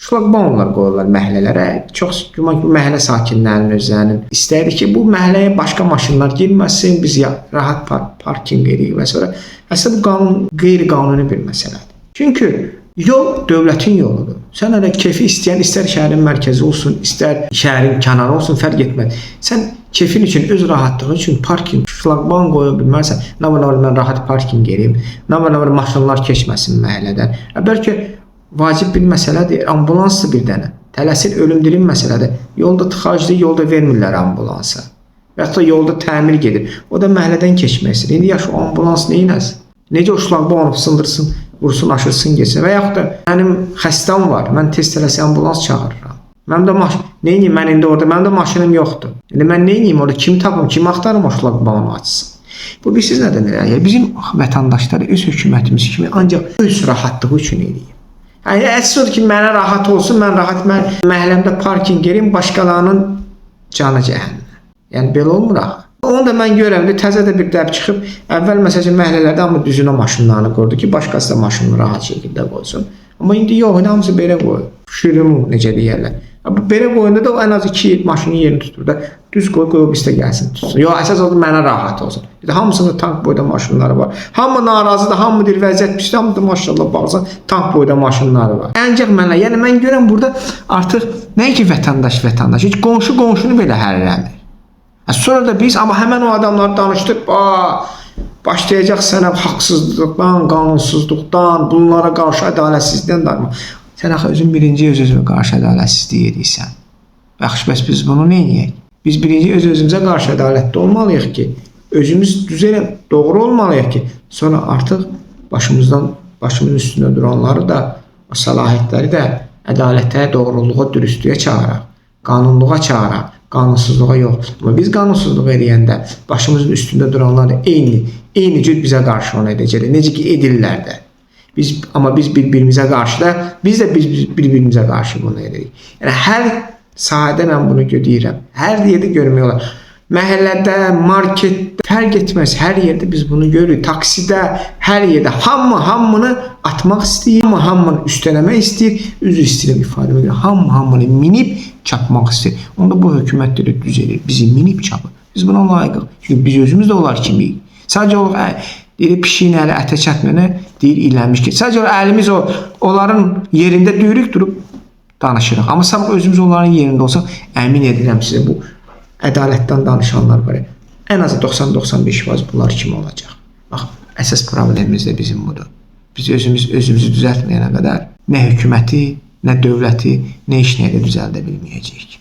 şlaqbaumlar qoyurlar məhəllələrə. Çox güman ki, məhəllə sakinlərinin özlərinin istəyir ki, bu məhəlləyə başqa maşınlar girməsin, biz rahat parkinq edirik və s. Əslində bu qanun qeyri-qanuni bir məsələdir. Çünki yol dövlətin yoludur. Sən hələ keyfi istəyən, istər şəhərin mərkəzi olsun, istər şəhərin kənarı olsun, fərq etməz. Sən keyfin üçün, öz rahatlığın üçün parking, şlaqbaum qoya bilmərsən, nə var mən rahat parking edeyim, nə var maşınlar keçməsin məhəllədən. Bəlkə vacib bir məsələdir, ambulansdır bir dənə. Tələsir, ölüm-dirim məsələdir. Yolda tıxacdır, yolda vermirlər ambulansa. Və yaxud da yolda təmir gedir. O da məhəllədən keçmək istəyir. İndi yaş o ambulans neynəsin? Necə o şlaqbaum sındırsın, vursun, aşırsın, geçsin. Və yaxud da mənim xəstəm var, mən tez tələsi ambulans çağırıram. Mənim də neyniyim mən indi orada, mənim də maşınım yoxdur. İndi mən neyniyim orada, kimi tapım, kimi axtarım o şlaqbaumu açsın. Bu bilirsiniz nədən elə? Bizim vətəndaşları öz hökumətimiz kimi ancaq öz rahatlığı üçün eləyir. Yəni, əsas odur ki, mənə rahat olsun, mən rahat məhəlləmdə parking yerim, başqalarının canı cəhənnəm. Yəni, belə olmur axı. Onu da mən görürəm, təzə də bir dəb çıxıb, əvvəl məsələn məhəllələrdə amma düzünə maşınlarını qoydu ki, başqası da maşınını rahat şəkildə qoysun. Amma indi yox, hamısı belə qoyur. Şirimu necə deyərlər. Belə qoyunda da o ən az 2 maşının yerini tutur da, düz qoy o bizdə gəlsin, tutsun. Yox, əsas odur mənə rahat olsun. Hamısında tank boyda maşınları var. Hamı narazıdır, hamı deyir vəziyyət pisdir, hamı da maşallah baxsan tank boyda maşınları var. Ancaq mənlə, yəni mən görürəm burada artıq nə ki vətəndaş, heç qonşunu belə həll eləmir. Sonra da biz, amma həmən o adamları danışdırıb, başlayacaq sənə haqsızlıqdan, qanunsuzluqdan, bunlara qarşı ədalətsizlikdən darma. Sən axı özün birinci öz-özünə qarşı ədalətsizlik edirsən. Yaxşı, bəs biz bunu neyniyək? Biz birinci öz-özümüzə qarşı ədalətli olmalıyıq ki, özümüz düzələn, doğru olmalıyıq ki, sonra artıq başımızın üstündə duranları da, o səlahiyyətləri də ədalətə, doğruluğa, dürüstlüyə çağıraq, qanunluğa çağıraq. Qanunsuzluğa yox. Amma biz qanunsuzluq eləyəndə başımızın üstündə duranlar da eyni cür bizə qarşı onu edəcəkdir. Necə ki edirlər də. Amma biz bir-birimizə qarşı da, biz də bir-birimizə qarşı bunu edirik. Yəni hər sahədə mən bunu görürəm. Hər yerdə görmək olar. Məhəllədə, marketdə, fərq etməz. Hər yerdə biz bunu görürük. Taksidə, hər yerdə hamını atmaq istəyir, hamını üstələmək istəyir. Üzr istəyirəm ifadəmə görə. Hamını minib çapmaq istəyir. Onda bu hökumətləri düzəlir. Bizi minib çapır. Biz buna layiqıq. Çünki biz özümüz də onlar kimiyik. Sadəcə olaraq deyir pişiyin əli ətə çatmayana deyir ilənmiş ki. Sadəcə əlimiz onların yerində duyuruq durub danışırıq. Amma sabah özümüz onların yerində olsaq, əmin edirəm sizə bu ədalətdən danışanlar var. Ən azı 90-95% bunlar kimi olacaq. Bax, əsas problemimiz də bizim budur. Biz özümüzü düzəltməyənə qədər nə hökuməti, nə dövləti, nə iş nə də düzəldə bilməyəcəyik.